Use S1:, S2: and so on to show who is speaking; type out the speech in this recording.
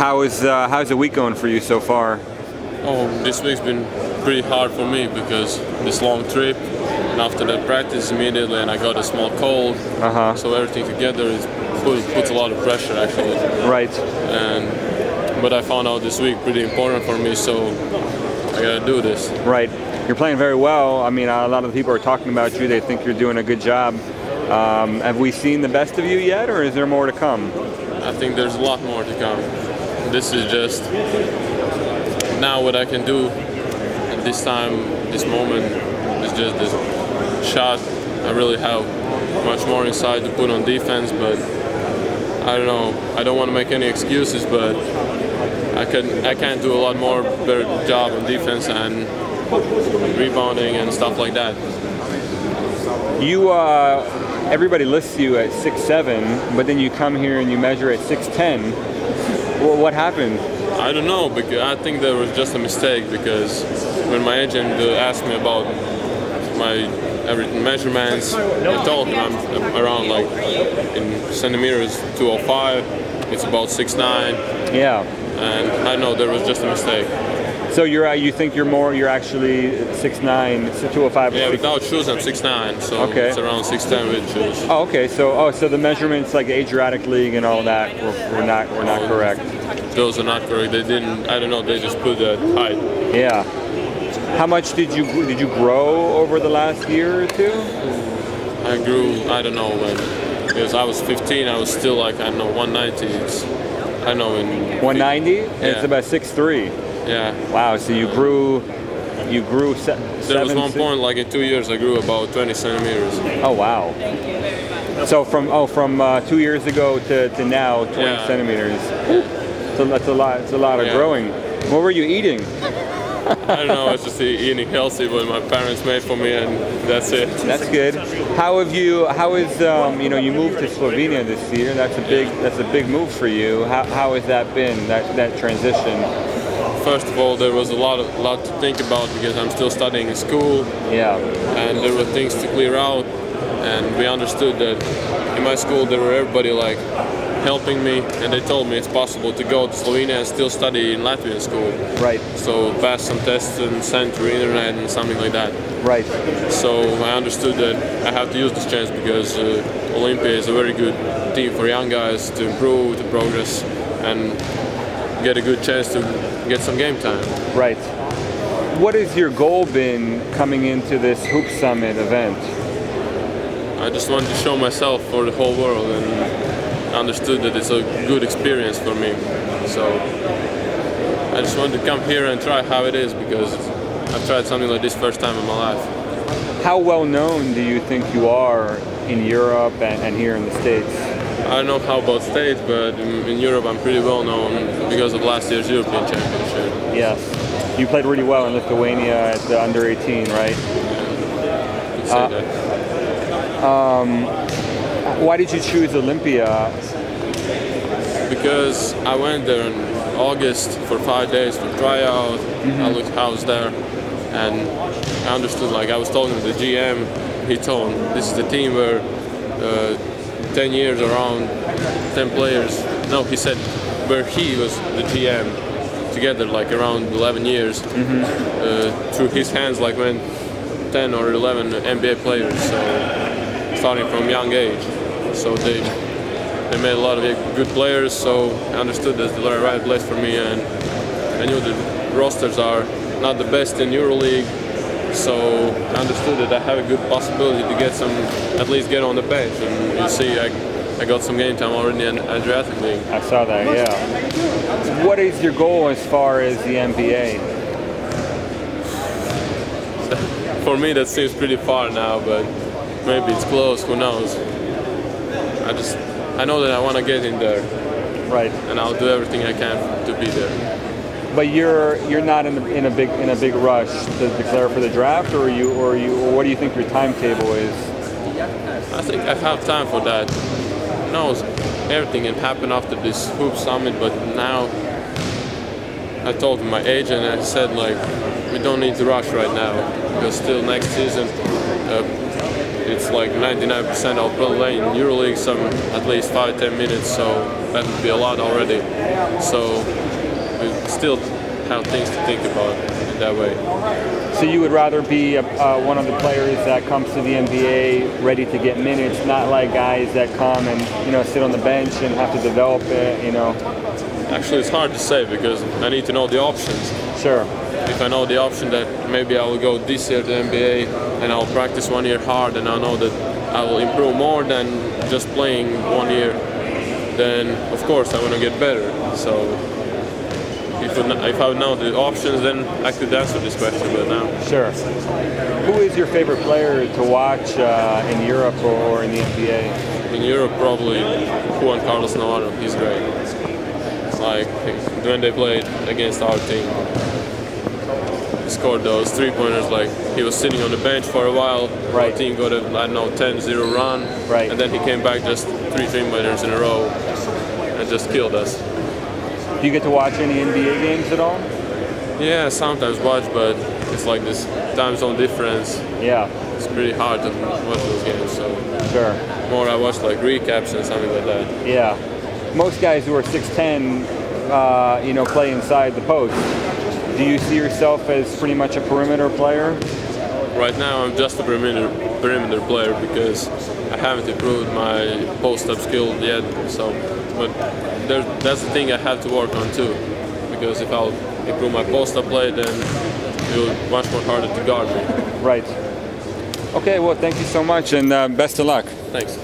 S1: How's the week going for you so far?
S2: Oh, this week's been pretty hard for me because this long trip, and after that practice immediately, and I got a small cold. So everything together puts a lot of pressure actually.
S1: Right.
S2: But I found out this week pretty important for me, so I gotta do this.
S1: Right. You're playing very well. I mean, a lot of the people are talking about you. They think you're doing a good job. Have we seen the best of you yet, or is there more to come?
S2: I think there's a lot more to come. This is just now what I can do at this time, this moment is just this shot. I really have much more inside to put on defense, but I don't know. I don't want to make any excuses, but I can do a lot more better job on defense and rebounding and stuff like that.
S1: Everybody lists you at 6'7", but then you come here and you measure at 6'10". Well, what happened?
S2: I don't know, because I think there was just a mistake, because when my agent asked me about my measurements, I told him I'm around, like, in centimeters 205. It's about 6'9".
S1: Yeah.
S2: And I know there was just a mistake.
S1: So you think you're actually 6'9", 205.
S2: Yeah, without shoes I'm 6'9", so
S1: okay.
S2: It's around 6'10" with shoes.
S1: Oh, okay. So the measurements like Adriatic League and all that were not correct.
S2: Those are not correct. They didn't. I don't know. They just put that height.
S1: Yeah. How much did you grow over the last year or two?
S2: I grew. I don't know when. Because I was 15, I was still like, I don't know, 190. I know in
S1: 190.
S2: Yeah.
S1: And it's about 6'3".
S2: Yeah.
S1: Wow. So you grew.
S2: There was one point, like in 2 years, I grew about 20 centimeters.
S1: Oh wow. So from 2 years ago to now, 20 centimeters. So that's a lot. It's a lot of growing. What were you eating?
S2: I don't know. I was just eating healthy, what my parents made for me, and that's it.
S1: That's good. How is you moved to Slovenia this year? That's a big move for you. How has that been? That transition?
S2: First of all, there was a lot to think about because I'm still studying in school.
S1: Yeah.
S2: And there were things to clear out, and we understood that in my school there were everybody like helping me, and they told me it's possible to go to Slovenia and still study in Latvian school.
S1: Right.
S2: So pass some tests and send through internet and something like that.
S1: Right.
S2: So I understood that I have to use this chance because Olympia is a very good team for young guys to improve, to progress, and get a good chance to get some game time. Right.
S1: What has your goal been coming into this Hoop Summit event?
S2: I just wanted to show myself for the whole world, and understood that it's a good experience for me. So I just wanted to come here and try how it is, because I've tried something like this first time in my life.
S1: How well known do you think you are in Europe and here in the States?
S2: I don't know how about States, but in Europe I'm pretty well known because of last year's European Championship.
S1: Yes. You played really well in Lithuania at the under 18, right?
S2: I'd say that.
S1: Why did you choose Olympia?
S2: Because I went there in August for 5 days for tryout. I looked how I was there, and I understood, like I was talking to the GM, he told this is the team where 10 years around 10 players, no, he said where he was the GM together, like around 11 years, through his hands like went 10 or 11 NBA players, so starting from young age. So they made a lot of good players, so I understood that's the right place for me, and I knew the rosters are not the best in EuroLeague, so I understood that I have a good possibility to get at least get on the bench, and you see I got some game time already in Adriatic League.
S1: I saw that, yeah. What is your goal as far as the NBA?
S2: For me that seems pretty far now, but maybe it's close, who knows. I know that I want to get in there,
S1: right? And
S2: I'll do everything I can to be there.
S1: But you're not in a big rush to declare for the draft, or what do you think your timetable is?
S2: I think I have time for that. Who knows? Everything can happen after this Hoop Summit, but now I told my agent, I said like we don't need to rush right now because still next season. it's like 99% I'll probably play in EuroLeague some at least 5-10 minutes, so that would be a lot already. So we still have things to think about in that way.
S1: So you would rather be one of the players that comes to the NBA ready to get minutes, not like guys that come and sit on the bench and have to develop it,
S2: Actually, it's hard to say because I need to know the options.
S1: Sure.
S2: If I know the option that maybe I will go this year to the NBA and I'll practice 1 year hard and I know that I will improve more than just playing 1 year, then of course I want to get better. So if I would know the options, then I could answer this question, but now.
S1: Sure. Who is your favorite player to watch in Europe or in the NBA?
S2: In Europe, probably Juan Carlos Navarro. He's great. Like when they played against our team, he scored those 3-pointers. Like he was sitting on the bench for a while.
S1: Right.
S2: Our team got a 10-0 run.
S1: Right.
S2: And then he came back just 3 3-pointers in a row and just killed us.
S1: Do you get to watch any NBA games at all?
S2: Yeah, sometimes watch, but it's like this time zone difference.
S1: Yeah.
S2: It's pretty hard to watch those games. So
S1: sure.
S2: More I watch like recaps and something like that.
S1: Yeah. Most guys who are 6'10", play inside the post. Do you see yourself as pretty much a perimeter player?
S2: Right now, I'm just a perimeter player because I haven't improved my post-up skill yet. So, but that's the thing I have to work on too. Because if I'll improve my post-up play, then it will be much more harder to guard me.
S1: Right. Okay. Well, thank you so much, and best of luck.
S2: Thanks.